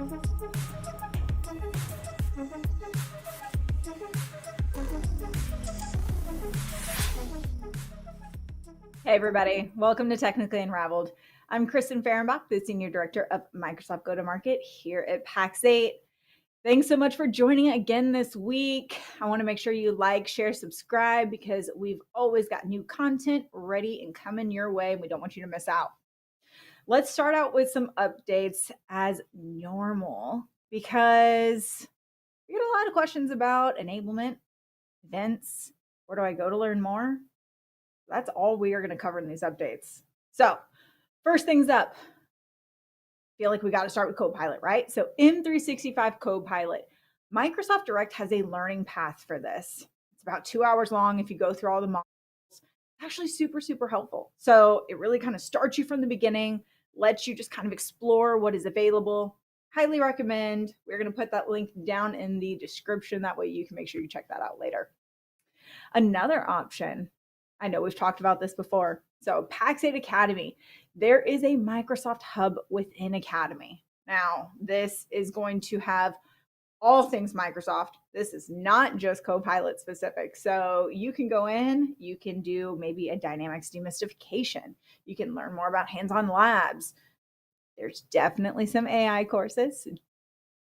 Hey everybody, welcome to Technically Unraveled. I'm Kristen Fehrenbach, the Senior Director of Microsoft Go-to-Market here at Pax8. Thanks so much for joining again this week. I want to make sure you like, share, subscribe because we've always got new content ready and coming your way, and we don't want you to miss out. Let's start out with some updates as normal because we get a lot of questions about enablement, events. Where do I go to learn more? That's all we are going to cover in these updates. So first things up, feel like we got to start with Copilot, right? So M365 Copilot, Microsoft Direct has a learning path for this. It's about 2 hours long if you go through all the modules. It's actually super, super helpful. So it really kind of starts you from the beginning, lets you just kind of explore what is available. Highly recommend. We're going to put that link down in the description. That way you can make sure you check that out later. Another option, I know we've talked about this before. So Pax8 Academy, there is a Microsoft hub within Academy. Now, this is going to have all things Microsoft. This is not just Copilot specific. So you can go in, you can do maybe a Dynamics demystification. You can learn more about hands-on labs. There's definitely some AI courses.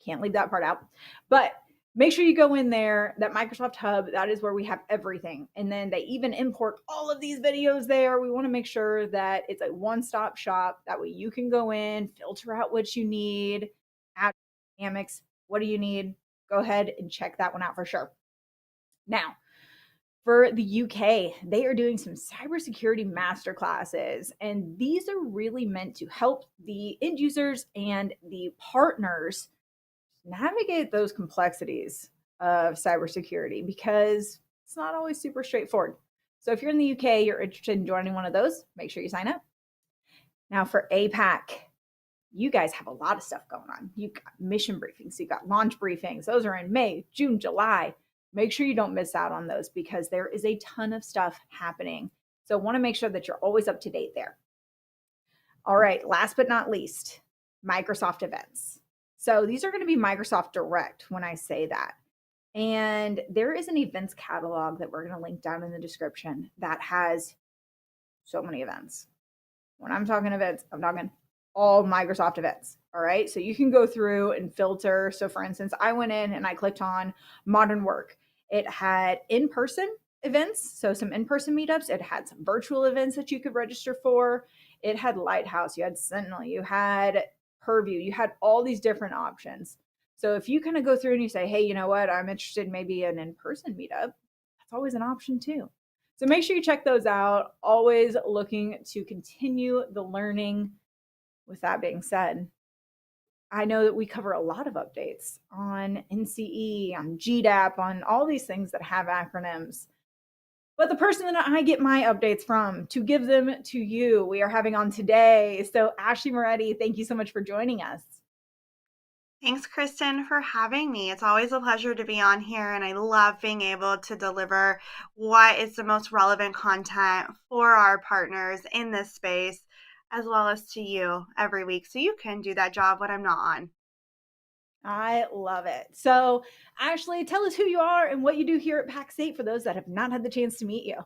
Can't leave that part out. But make sure you go in there, that Microsoft Hub, that is where we have everything. And then they even import all of these videos there. We want to make sure that it's a one-stop shop. That way you can go in, filter out what you need, add dynamics. What do you need? Go ahead and check that one out for sure. Now, for the UK, they are doing some cybersecurity masterclasses, and these are really meant to help the end users and the partners navigate those complexities of cybersecurity because it's not always super straightforward. So if you're in the UK, you're interested in joining one of those, make sure you sign up. Now for APAC, you guys have a lot of stuff going on. You've got mission briefings, you've got launch briefings. Those are in May, June, July. Make sure you don't miss out on those because there is a ton of stuff happening. So want to make sure that you're always up to date there. All right, last but not least, Microsoft events. So these are going to be Microsoft Direct when I say that. And there is an events catalog that we're going to link down in the description that has so many events. When I'm talking events, I'm talking all Microsoft events. All right. So you can go through and filter. So for instance, I went in and I clicked on Modern Work. It had in-person events. So some in-person meetups. It had some virtual events that you could register for. It had Lighthouse. You had Sentinel. You had Purview. You had all these different options. So if you kind of go through and you say, hey, you know what, I'm interested in maybe an in-person meetup, that's always an option too. So make sure you check those out. Always looking to continue the learning. With that being said, I know that we cover a lot of updates on NCE, on GDAP, on all these things that have acronyms. But the person that I get my updates from to give them to you, we are having on today. So Ashley Moretti, thank you so much for joining us. Thanks, Kristen, for having me. It's always a pleasure to be on here, and I love being able to deliver what is the most relevant content for our partners in this space, as well as to you every week, so you can do that job when I'm not on. I love it. So, Ashley, tell us who you are and what you do here at Pax8 for those that have not had the chance to meet you.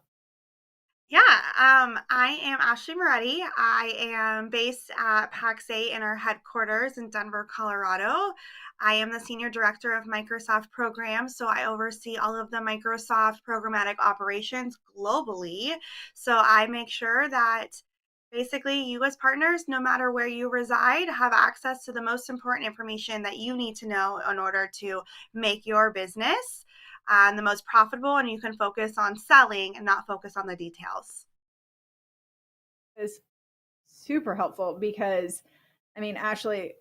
Yeah, I am Ashley Moretti. I am based at Pax8 in our headquarters in Denver, Colorado. I am the Senior Director of Microsoft Programs, so I oversee all of the Microsoft programmatic operations globally. So I make sure that basically you as partners, no matter where you reside, have access to the most important information that you need to know in order to make your business the most profitable, and you can focus on selling and not focus on the details. Is super helpful because, I mean, Ashley,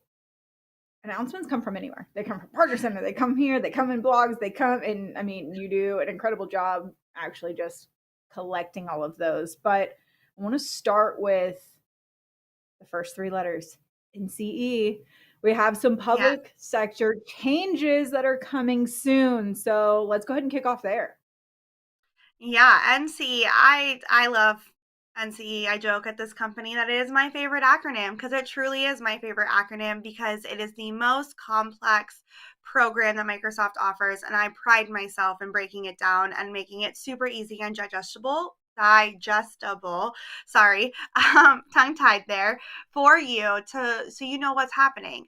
announcements come from anywhere. They come from Partner Center, they come here, they come in blogs, they come in. I mean, you do an incredible job actually just collecting all of those. But I want to start with the first three letters, NCE. We have some Yeah. public sector changes that are coming soon. So let's go ahead and kick off there. Yeah, NCE, I love NCE, I joke at this company that it is my favorite acronym because it truly is my favorite acronym because it is the most complex program that Microsoft offers. And I pride myself in breaking it down and making it super easy and digestible, sorry, tongue tied there for you so you know what's happening.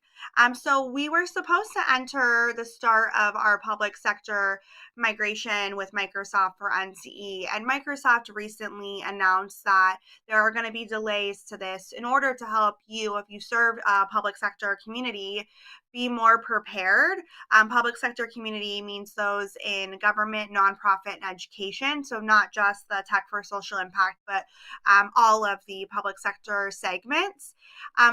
So we were supposed to enter the start of our public sector migration with Microsoft for NCE. And Microsoft recently announced that there are going to be delays to this in order to help you, if you serve a public sector community, be more prepared. Public sector community means those in government, nonprofit, and education. So not just the tech for social impact, but all of the public sector segments.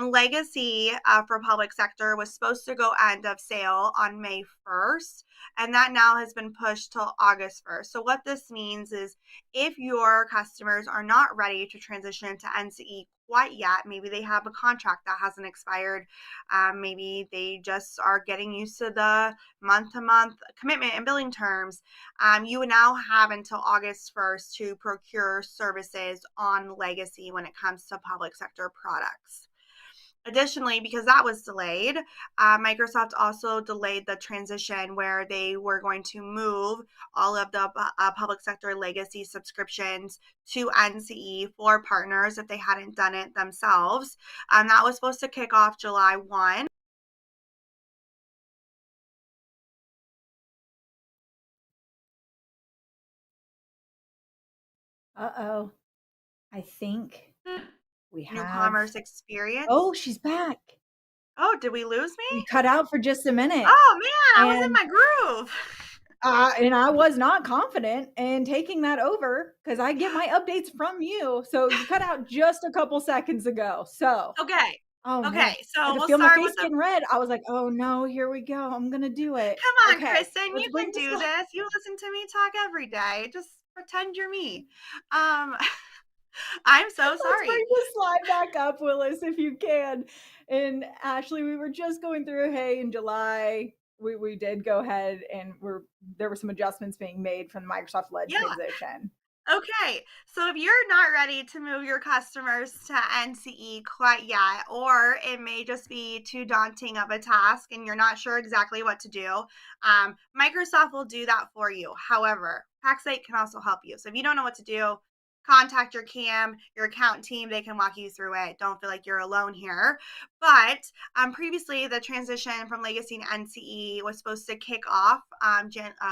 Legacy for public sector was supposed to go end of sale on May 1st, and that now has been pushed till August 1st. So what this means is if your customers are not ready to transition to NCE quite yet, maybe they have a contract that hasn't expired, maybe they just are getting used to the month-to-month commitment and billing terms, you now have until August 1st to procure services on Legacy when it comes to public sector products. Additionally, because that was delayed, Microsoft also delayed the transition where they were going to move all of the public sector legacy subscriptions to NCE for partners if they hadn't done it themselves. That was supposed to kick off July 1. Uh-oh. I think we New have. commerce experience. Oh, she's back. Oh, did we lose You me? cut out for just a minute. Oh man, I was in And my groove. and I was not confident in taking that over because I get my updates from you. So you cut out just a couple seconds ago. So, Okay. oh man, Okay, I so could we'll feel my start face with the getting red. I was like, oh no, here we go. I'm gonna do it. Come on, Okay, Kristen, let's you bring can this do live. this. You listen to me talk every day. Just pretend you're me. Um, I'm so Let's sorry. bring the slide back up, Willis, if you can. And Ashley, we were just going through, hey, in July, we did go ahead and there were some adjustments being made from the Microsoft led Yeah. transition. Okay, so if you're not ready to move your customers to NCE quite yet, or it may just be too daunting of a task and you're not sure exactly what to do, Microsoft will do that for you. However, Paxate can also help you. So if you don't know what to do, contact your CAM, your account team. They can walk you through it. Don't feel like you're alone here. But previously, the transition from Legacy to NCE was supposed to kick off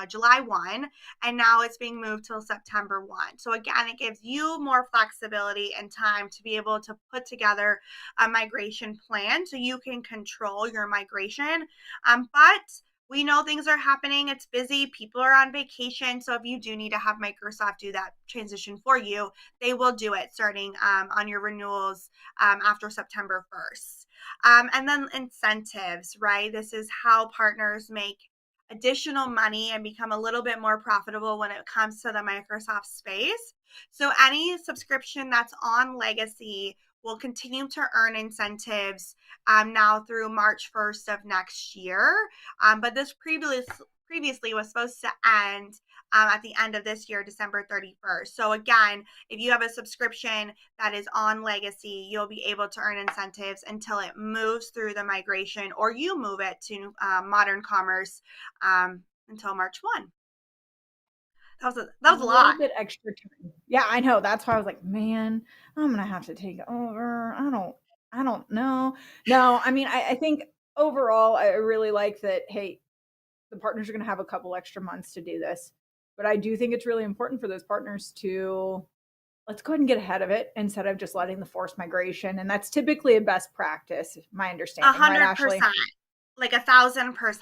July 1, and now it's being moved till September 1. So again, it gives you more flexibility and time to be able to put together a migration plan so you can control your migration. But we know things are happening. It's busy. People are on vacation. So if you do need to have Microsoft do that transition for you, they will do it starting on your renewals after September 1st. And then incentives, right? This is how partners make additional money and become a little bit more profitable when it comes to the Microsoft space. So any subscription that's on Legacy will continue to earn incentives now through March 1st of next year. But this previously was supposed to end at the end of this year, December 31st. So again, if you have a subscription that is on Legacy, you'll be able to earn incentives until it moves through the migration or you move it to Modern Commerce until March 1. That A was a little lot. bit extra time. Yeah, I know. That's why I was like, man, I'm gonna have to take over. I don't know. No, I mean, I think overall, I really like that. Hey, the partners are gonna have a couple extra months to do this, but I do think it's really important for those partners to let's go ahead and get ahead of it instead of just letting the forced migration. And that's typically a best practice, my A understanding, right, hundred Ashley? percent. Like 1,000%.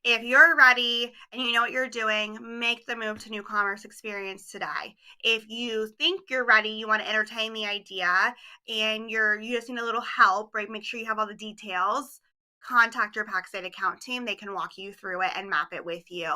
If you're ready and you know what you're doing, make the move to new commerce experience today. If you think you're ready, you want to entertain the idea and you just need a little help, right? Make sure you have all the details. Contact your Paxate account team. They can walk you through it and map it with you.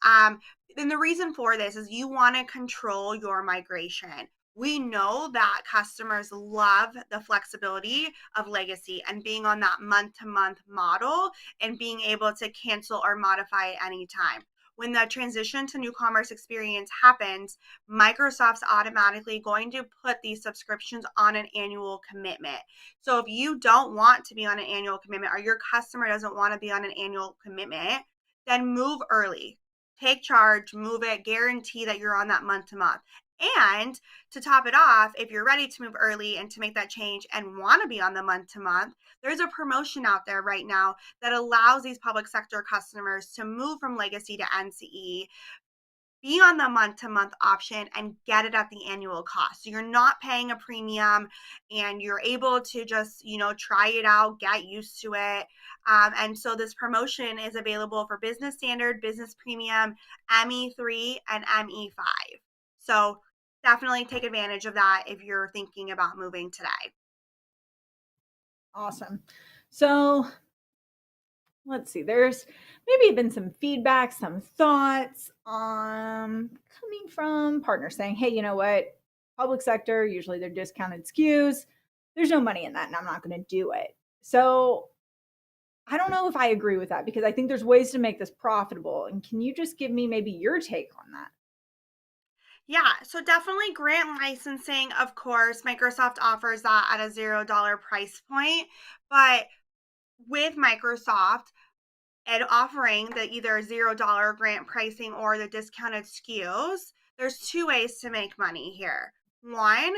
And the reason for this is you want to control your migration. We know that customers love the flexibility of Legacy and being on that month to month model and being able to cancel or modify at any time. when the transition to new commerce experience happens, Microsoft's automatically going to put these subscriptions on an annual commitment. So if you don't want to be on an annual commitment, or your customer doesn't want to be on an annual commitment, then move early. Take charge, move it, guarantee that you're on that month to month. And to top it off, if you're ready to move early and to make that change and want to be on the month to month, there's a promotion out there right now that allows these public sector customers to move from legacy to NCE, be on the month to month option, and get it at the annual cost. So you're not paying a premium, and you're able to just, try it out, get used to it. And so this promotion is available for business standard, business premium, ME3, and ME5. So definitely take advantage of that if you're thinking about moving today. Awesome. So let's see, there's maybe been some feedback, some thoughts coming from partners saying, hey, you know what? Public sector, usually they're discounted SKUs. There's no money in that, and I'm not going to do it. So I don't know if I agree with that, because I think there's ways to make this profitable. And can you just give me maybe your take on that? Yeah, so definitely grant licensing, of course. Microsoft offers that at a $0 price point. But with Microsoft and offering the either $0 grant pricing or the discounted SKUs, there's two ways to make money here. One,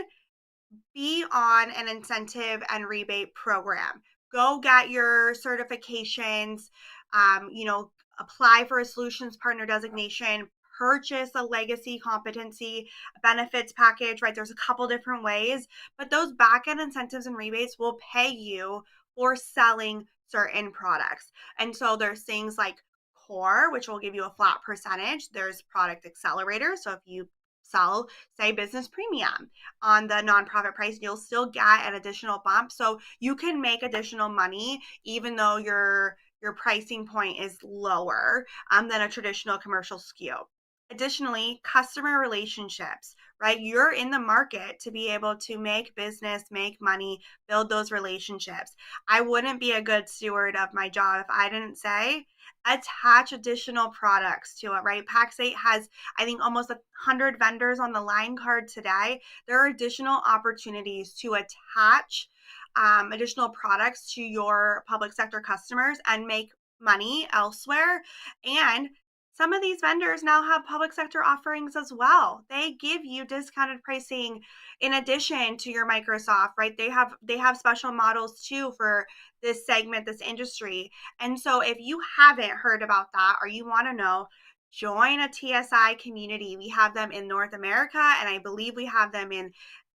be on an incentive and rebate program. Go get your certifications, apply for a solutions partner designation, purchase a legacy competency benefits package, right? There's a couple different ways, but those back end incentives and rebates will pay you for selling certain products. And so there's things like core, which will give you a flat percentage. There's product accelerator. So if you sell, say, business premium on the nonprofit price, you'll still get an additional bump. So you can make additional money even though your pricing point is lower than a traditional commercial SKU. Additionally, customer relationships, right? You're in the market to be able to make business, make money, build those relationships. I wouldn't be a good steward of my job if I didn't say attach additional products to it, right? Pax8 has, I think, almost 100 vendors on the line card today. There are additional opportunities to attach additional products to your public sector customers and make money elsewhere. And some of these vendors now have public sector offerings as well. They give you discounted pricing in addition to your Microsoft, right? They have special models too for this segment, this industry. And so if you haven't heard about that, or you want to know, join a TSI community. We have them in North America, and I believe we have them in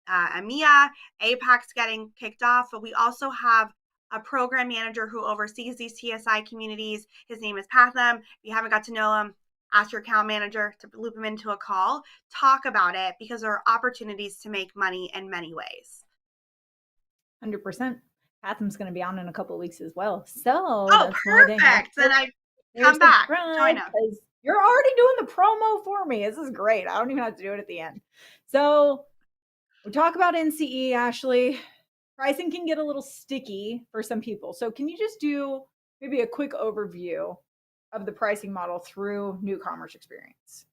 EMEA. APAC's getting kicked off, but we also have a program manager who oversees these TSI communities. His name is Patham. If you haven't got to know him, ask your account manager to loop him into a call. Talk about it, because there are opportunities to make money in many ways. 100%. Patham's going to be on in a couple of weeks as well. So oh, perfect. Then I come back. Join us. Because you're already doing the promo for me. This is great. I don't even have to do it at the end. So we talk about NCE, Ashley. Pricing can get a little sticky for some people. So can you just do maybe a quick overview of the pricing model through new commerce experience?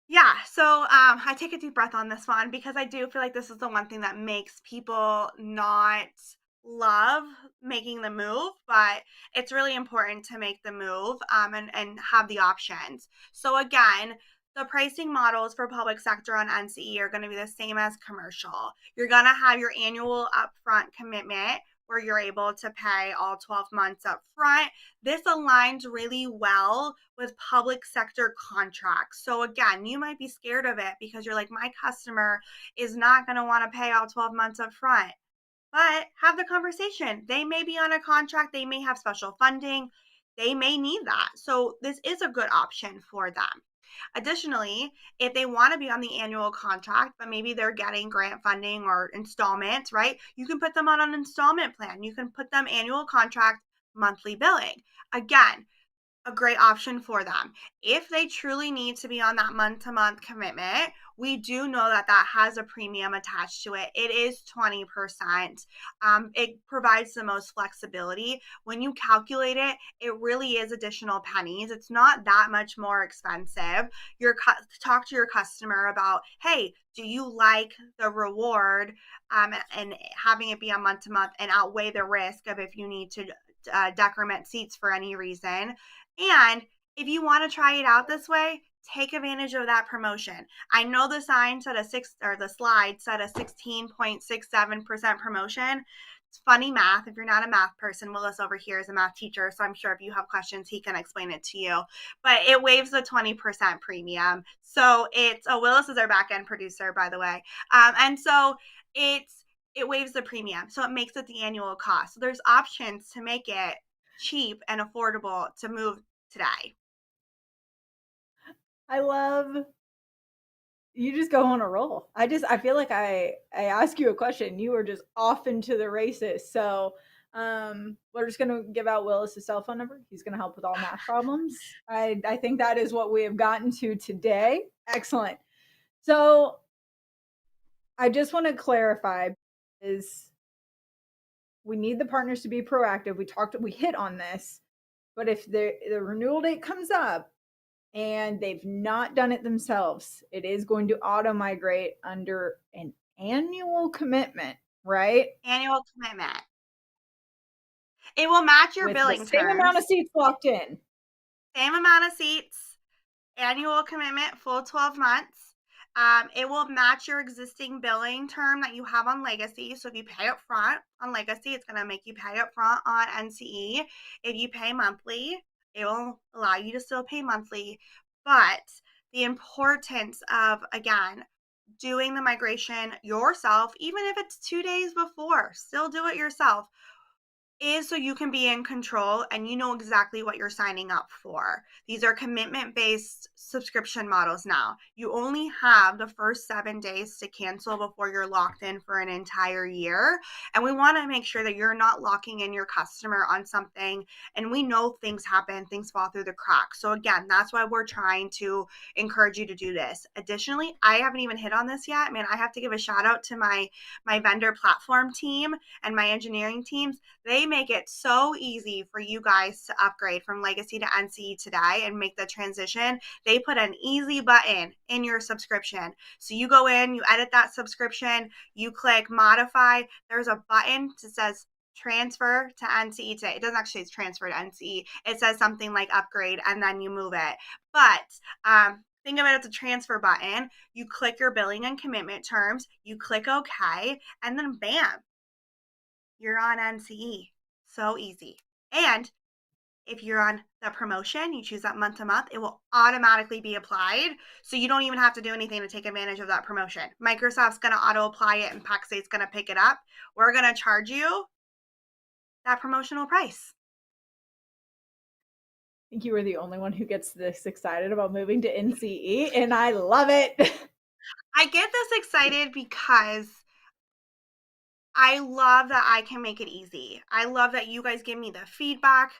Yeah, so I take a deep breath on this one, because I do feel like this is the one thing that makes people not love making the move, but it's really important to make the move and have the options. So again, the pricing models for public sector on NCE are going to be the same as commercial. You're going to have your annual upfront commitment where you're able to pay all 12 months up front. This aligns really well with public sector contracts. So again, you might be scared of it because you're like, my customer is not going to want to pay all 12 months up front. But have the conversation. They may be on a contract. They may have special funding. They may need that. So this is a good option for them. Additionally, if they want to be on the annual contract, but maybe they're getting grant funding or installments, right? You can put them on an installment plan. You can put them annual contract, monthly billing. Again, a great option for them. If they truly need to be on that month-to-month commitment, we do know that that has a premium attached to it. It is 20%. It provides the most flexibility. When you calculate it, it really is additional pennies. It's not that much more expensive. Talk to your customer about, hey, do you like the reward, and having it be a month to month and outweigh the risk of if you need to decrement seats for any reason. And if you want to try it out this way, take advantage of that promotion. I know the sign said the slide said a 16.67% promotion. It's funny math. If you're not a math person, Willis over here is a math teacher, so I'm sure if you have questions, he can explain it to you. But it waives the 20% premium. So Willis is our back end producer, by the way. And so it waives the premium. So it makes it the annual cost. So there's options to make it cheap and affordable to move today. I love you just go on a roll. I feel like I ask you a question, you are just off into the races. So we're just gonna give out Willis's cell phone number. He's gonna help with all math problems. I think that is what we have gotten to today. Excellent. So I just want to clarify is we need the partners to be proactive. We hit on this, but if the renewal date comes up and they've not done it themselves, it is going to auto migrate under an annual commitment, right? Annual commitment. It will match your With the billing same amount of terms. seats locked in. Same amount of seats, annual commitment, full 12 months. It will match your existing billing term that you have on Legacy. So if you pay up front on Legacy, it's going to make you pay up front on NCE. If you pay monthly, it will allow you to still pay monthly. But the importance of, again, doing the migration yourself, even if it's 2 days before, still do it yourself, is so you can be in control and you know exactly what you're signing up for. These are commitment based subscription models now. You only have the first 7 days to cancel before you're locked in for an entire year. And we want to make sure that you're not locking in your customer on something. And we know things happen, things fall through the cracks. So, again, that's why we're trying to encourage you to do this. Additionally, I haven't even hit on this yet. Man, I have to give a shout out to my vendor platform team and my engineering teams. They make it so easy for you guys to upgrade from Legacy to NCE today and make the transition. They put an easy button in your subscription. So you go in, you edit that subscription, you click modify. There's a button that says transfer to NCE today. It doesn't actually say transfer to NCE. It says something like upgrade and then you move it. But think of it as a transfer button. You click your billing and commitment terms, you click OK, and then bam, you're on NCE. So easy. And if you're on the promotion, you choose that month to month, it will automatically be applied. So you don't even have to do anything to take advantage of that promotion. Microsoft's going to auto apply it and PackSate's going to pick it up. We're going to charge you that promotional price. I think you were the only one who gets this excited about moving to NCE, and I love it. I get this excited because I love that I can make it easy. I love that you guys give me the feedback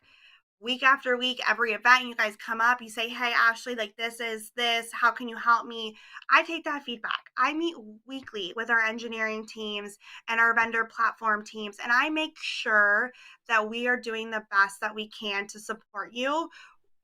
week after week, every event you guys come up, you say, hey, Ashley, like this is this, how can you help me? I take that feedback. I meet weekly with our engineering teams and our vendor platform teams, and I make sure that we are doing the best that we can to support you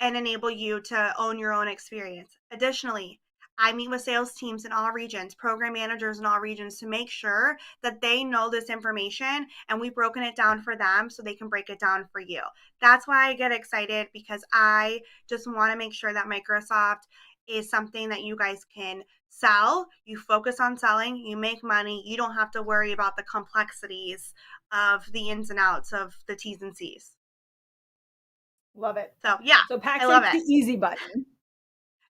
and enable you to own your own experience. Additionally, I meet with sales teams in all regions, program managers in all regions to make sure that they know this information and we've broken it down for them so they can break it down for you. That's why I get excited, because I just want to make sure that Microsoft is something that you guys can sell. You focus on selling, you make money, you don't have to worry about the complexities of the ins and outs of the T's and C's. Love it. So yeah, So I love PackSate's it. the easy button.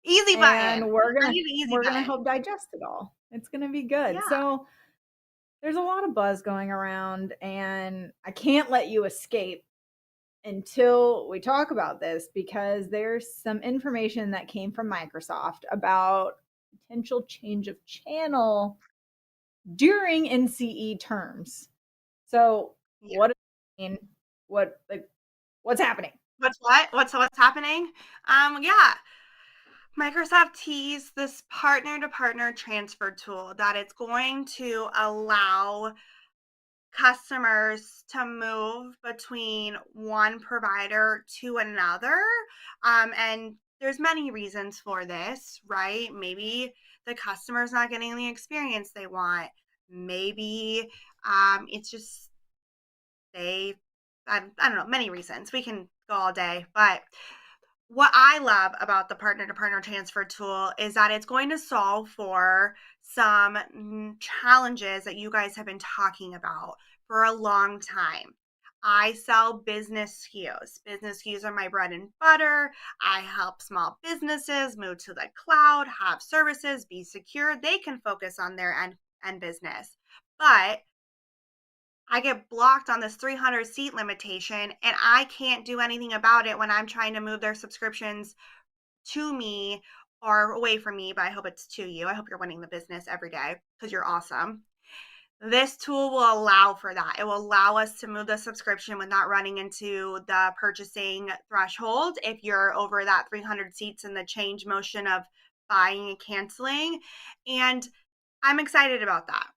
Easy And button. we're Bring gonna you the easy we're gonna button. help digest it all. It's gonna be good. Yeah. So there's a lot of buzz going around, and I can't let you escape until we talk about this, because there's some information that came from Microsoft about potential change of channel during NCE terms. So Yeah. what does it mean? What's happening? What's what? What's happening? Yeah. Microsoft teased this partner to partner transfer tool that it's going to allow customers to move between one provider to another. And there's many reasons for this, right? Maybe the customer's not getting the experience they want. Maybe it's just I don't know, many reasons. We can go all day, but what I love about the partner to partner transfer tool is that it's going to solve for some challenges that you guys have been talking about for a long time. I sell business SKUs. Business SKUs are my bread and butter. I help small businesses move to the cloud, have services, be secure. They can focus on their end business. But I get blocked on this 300 seat limitation and I can't do anything about it when I'm trying to move their subscriptions to me or away from me, but I hope it's to you. I hope you're winning the business every day because you're awesome. This tool will allow for that. It will allow us to move the subscription with not running into the purchasing threshold if you're over that 300 seats in the change motion of buying and canceling. And I'm excited about that.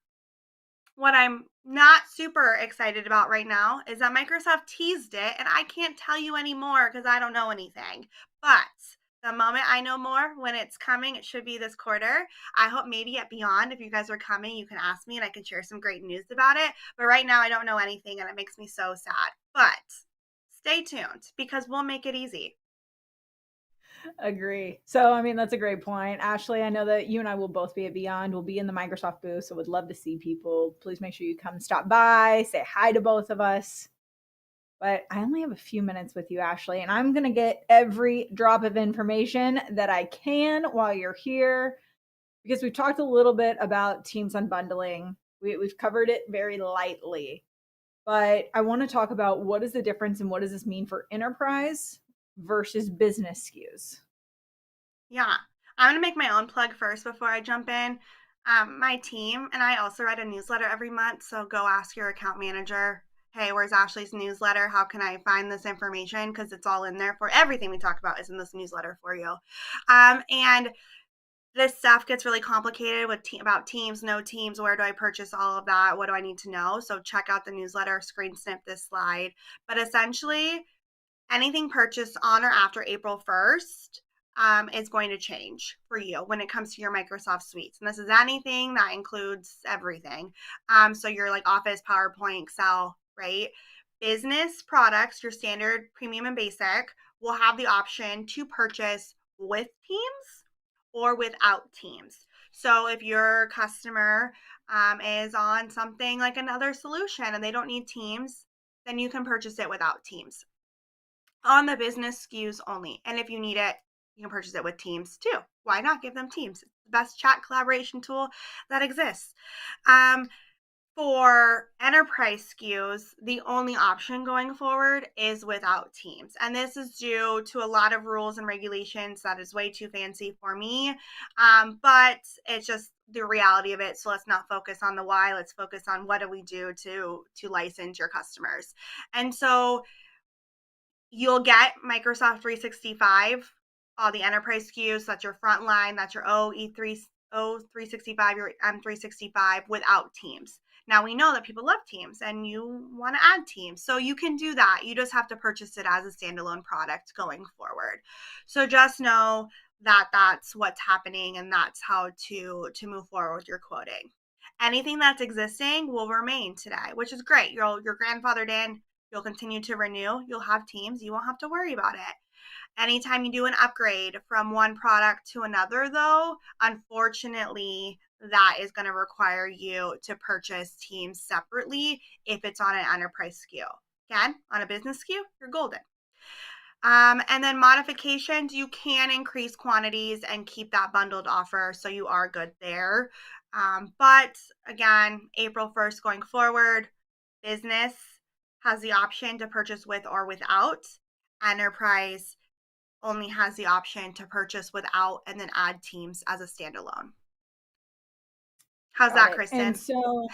What I'm not super excited about right now is that Microsoft teased it, and I can't tell you anymore because I don't know anything. But the moment I know more when it's coming, it should be this quarter. I hope maybe at Beyond, if you guys are coming, you can ask me and I can share some great news about it. But right now, I don't know anything, and it makes me so sad. But stay tuned because we'll make it easy. Agree. So, I mean, that's a great point. Ashley, I know that you and I will both be at Beyond. We'll be in the Microsoft booth, so would love to see people. Please make sure you come stop by, say hi to both of us. But I only have a few minutes with you, Ashley, and I'm going to get every drop of information that I can while you're here because we've talked a little bit about Teams unbundling. We've covered it very lightly, but I want to talk about what is the difference and what does this mean for enterprise versus business SKUs. Yeah. I'm going to make my own plug first before I jump in. My team and I also write a newsletter every month. So go ask your account manager, hey, where's Ashley's newsletter? How can I find this information? Because it's all in there for everything we talk about is in this newsletter for you. And this stuff gets really complicated with about teams, no teams. Where do I purchase all of that? What do I need to know? So check out the newsletter, screen snip this slide. But essentially, anything purchased on or after April 1st is going to change for you when it comes to your Microsoft suites. And this is anything that includes everything. So your like Office, PowerPoint, Excel, right? Business products, your standard premium and basic, will have the option to purchase with Teams or without Teams. So if your customer is on something like another solution and they don't need Teams, then you can purchase it without Teams on the business SKUs only. And if you need it, you can purchase it with Teams too. Why not give them Teams? It's the best chat collaboration tool that exists. For enterprise SKUs, the only option going forward is without Teams. And this is due to a lot of rules and regulations that is way too fancy for me. But it's just the reality of it. So let's not focus on the why. Let's focus on what do we do to license your customers. And so you'll get Microsoft 365, all the enterprise SKUs. That's your frontline, that's your OE3, O365, your M365 without Teams. Now we know that people love Teams and you want to add Teams. So you can do that. You just have to purchase it as a standalone product going forward. So just know that that's what's happening and that's how to move forward with your quoting. Anything that's existing will remain today, which is great. You're grandfathered in. You'll continue to renew. You'll have Teams. You won't have to worry about it. Anytime you do an upgrade from one product to another, though, unfortunately, that is going to require you to purchase Teams separately if it's on an enterprise SKU. Again, on a business SKU, you're golden. And then modifications, you can increase quantities and keep that bundled offer, so you are good there. But again, April 1st going forward, business has the option to purchase with or without. Enterprise only has the option to purchase without and then add Teams as a standalone. How's Got that, it. And Kristen? so,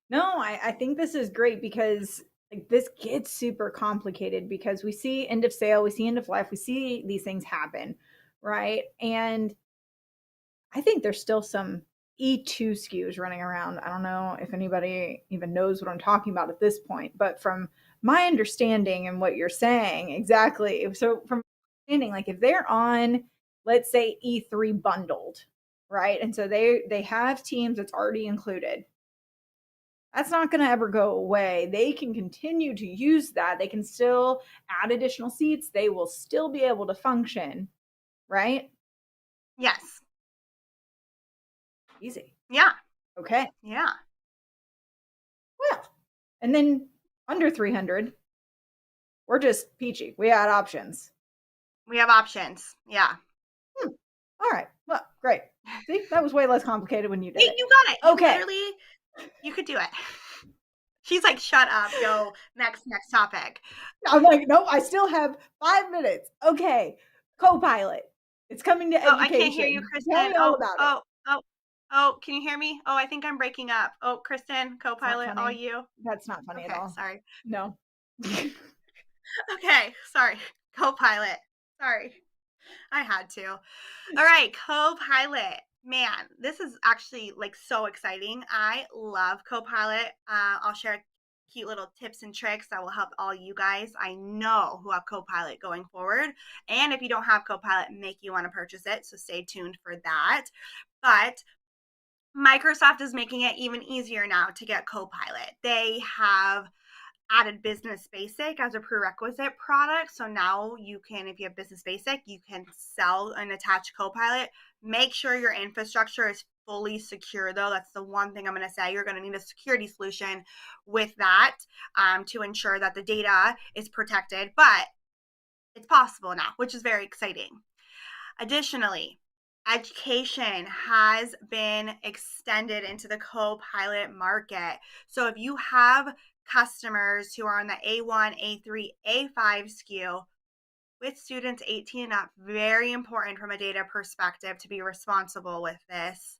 no, I think this is great because like this gets super complicated because we see end of sale, we see end of life, we see these things happen, right? And I think there's still some E2 SKUs running around. I don't know if anybody even knows what I'm talking about at this point, but from my understanding and what you're saying, exactly. So from understanding, like if they're on, let's say E3 bundled, right? And so they have teams that's already included. That's not going to ever go away. They can continue to use that. They can still add additional seats. They will still be able to function, right? Yes. Easy. Yeah. Okay. Yeah. Well, and then under 300, we're just peachy. We had options. We have options. Yeah. All right. Well, great. See, that was way less complicated when you did Hey, it. you got it. You Okay. literally, you could do it. She's like, shut up, go, next topic. I'm like, nope, I still have 5 minutes. Okay. Copilot. It's coming to Oh, I can't hear you, education. Tell Kristen. me all about it. Can you hear me? Oh, I think I'm breaking up. Oh, Kristen, It's not Copilot, all funny. you. That's not funny at Okay, all. sorry. No. Okay, sorry. Copilot. Sorry. I had to. All right, Copilot. Man, this is actually like so exciting. I love Copilot. I'll share cute little tips and tricks that will help all you guys I know who have Copilot going forward. And if you don't have Copilot, make you want to purchase it. So stay tuned for that. But Microsoft is making it even easier now to get Copilot. They have added Business Basic as a prerequisite product. So now you can, if you have Business Basic, you can sell and attach Copilot. Make sure your infrastructure is fully secure, though. That's the one thing I'm going to say. You're going to need a security solution with that to ensure that the data is protected. But it's possible now, which is very exciting. Additionally, education has been extended into the Copilot market. So if you have customers who are on the A1, A3, A5 SKU with students 18 and up, very important from a data perspective to be responsible with this.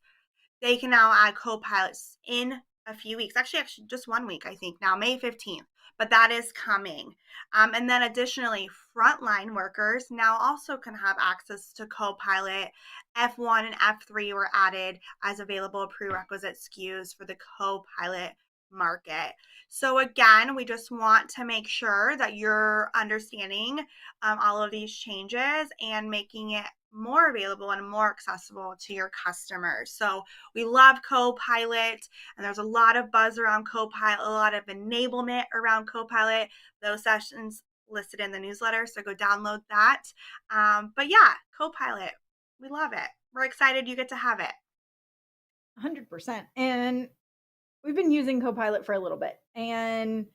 They can now add Copilots in a few weeks. Actually, just 1 week, I think now, May 15th. But that is coming. And then additionally, frontline workers now also can have access to Copilot. F1 and F3 were added as available prerequisite SKUs for the Copilot market. So again, we just want to make sure that you're understanding all of these changes and making it more available and more accessible to your customers. So we love Copilot, and there's a lot of buzz around Copilot, a lot of enablement around Copilot. Those sessions listed in the newsletter, so go download that. But yeah, Copilot, we love it. We're excited you get to have it. 100%. And we've been using Copilot for a little bit, and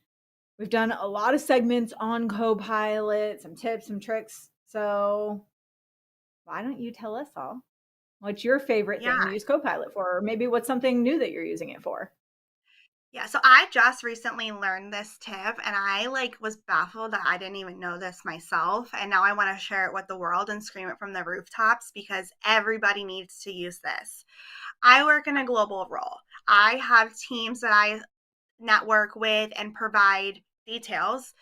we've done a lot of segments on Copilot, some tips, some tricks. So why don't you tell us all what's your favorite Yeah. thing to use Copilot for? Or maybe what's something new that you're using it for? Yeah, so I just recently learned this tip and I was baffled that I didn't even know this myself. And now I want to share it with the world and scream it from the rooftops because everybody needs to use this. I work in a global role. I have teams that I network with and provide details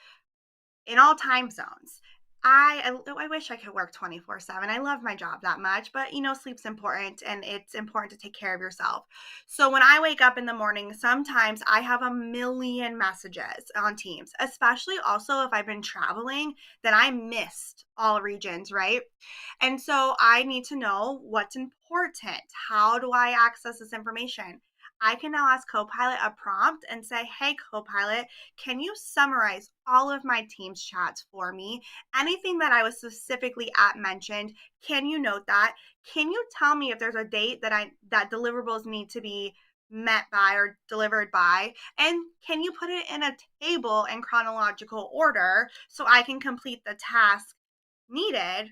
in all time zones. I wish I could work 24/7. I love my job that much, but sleep's important and it's important to take care of yourself. So when I wake up in the morning, sometimes I have a million messages on Teams, especially also if I've been traveling, then I missed all regions, right? And so I need to know what's important. How do I access this information? I can now ask Copilot a prompt and say, hey, Copilot, can you summarize all of my Teams chats for me? Anything that I was specifically at mentioned, can you note that? Can you tell me if there's a date that deliverables need to be met by or delivered by? And can you put it in a table in chronological order so I can complete the task needed?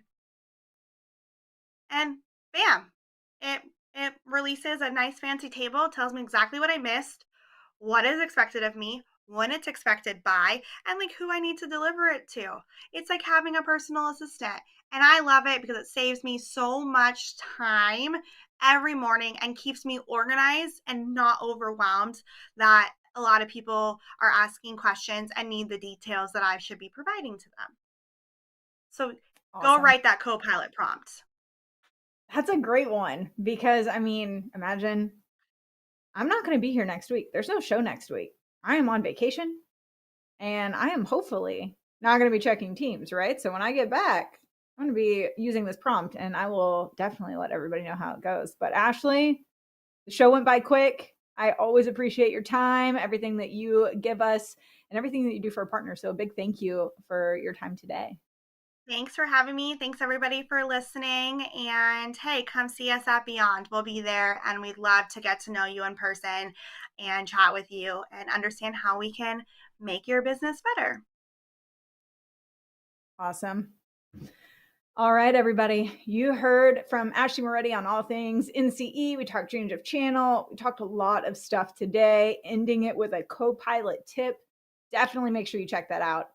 And bam, it releases a nice fancy table, tells me exactly what I missed, what is expected of me, when it's expected by, and who I need to deliver it to. It's like having a personal assistant. And I love it because it saves me so much time every morning and keeps me organized and not overwhelmed that a lot of people are asking questions and need the details that I should be providing to them. So go Awesome. write that Copilot prompt. That's a great one because I mean, imagine I'm not going to be here next week. There's no show next week. I am on vacation and I am hopefully not going to be checking Teams, right? So when I get back, I'm going to be using this prompt and I will definitely let everybody know how it goes. But Ashley, the show went by quick. I always appreciate your time, everything that you give us, and everything that you do for our partners. So a big thank you for your time today. Thanks for having me. Thanks everybody for listening. And hey, come see us at Beyond. We'll be there and we'd love to get to know you in person and chat with you and understand how we can make your business better. Awesome. All right, everybody. You heard from Ashley Moretti on all things NCE. We talked change of channel. We talked a lot of stuff today, ending it with a Copilot tip. Definitely make sure you check that out.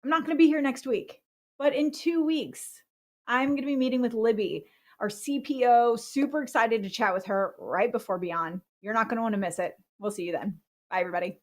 I'm not going to be here next week, but in 2 weeks, I'm going to be meeting with Libby, our CPO. Super excited to chat with her right before Beyond. You're not going to want to miss it. We'll see you then. Bye, everybody.